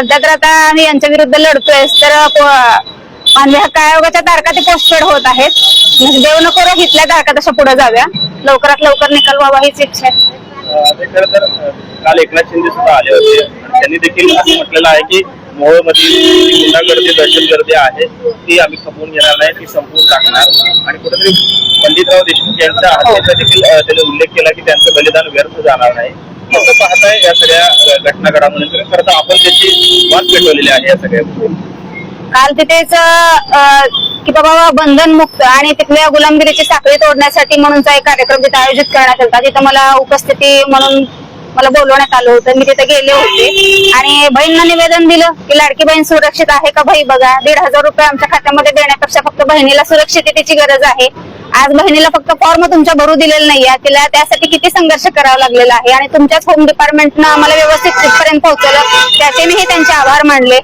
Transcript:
सध्या तर आता आम्ही यांच्या विरुद्ध लढतोय, तर मानवी हक्क आयोगाच्या तारखा ते पोस्टपेड होत आहेत. म्हणजे देव नको रे इथल्या तारखा तशा पुढे जाव्या, लवकरात लवकर निकाल व्हावा हीच इच्छा आहे. खरं तर काल एकनाथ शिंदे सुद्धा आले होते आणि त्यांनी देखील असं म्हटलेलं आहे की मोहोळमधील जी गुंडागर्दी दहशतगर्दी आहे ती आम्ही खपवून घेणार नाही, ती संपवून टाकणार. आणि कुठेतरी पंडितराव देशमुख यांच्या हत्येचा देखील त्यांनी उल्लेख केला की त्यांचं बलिदान व्यर्थ जाणार नाही. कसं पाहताय या सगळ्या घटना घडामोडींकडे? खरं तर आपण त्याची वाट पेटवलेली आहे या सगळ्या. काल तिथेच की बाबा बंधन मुक्त आणि तिथल्या गुलामगिरीची साखळी तोडण्यासाठी म्हणूनचा एक कार्यक्रम तिथे आयोजित करण्यात आला. तिथं मला उपस्थिती म्हणून मला बोलवण्यात आलं होतं. मी तिथे गेले होते आणि बहिणींना निवेदन दिलं की लाडकी बहीण सुरक्षित आहे का भाई बघा. 1,500 रुपये आमच्या खात्यामध्ये देण्यापेक्षा फक्त बहिणीला सुरक्षिततेची गरज आहे. आज बहिणीला फक्त फॉर्म तुमच्या भरू दिलेला नाहीये, तिला त्यासाठी किती संघर्ष करावा लागलेला आहे आणि तुमच्याच होम डिपार्टमेंटनं आम्हाला व्यवस्थित तिथपर्यंत पोहोचवलं, त्याचे मी त्यांचे आभार मानले.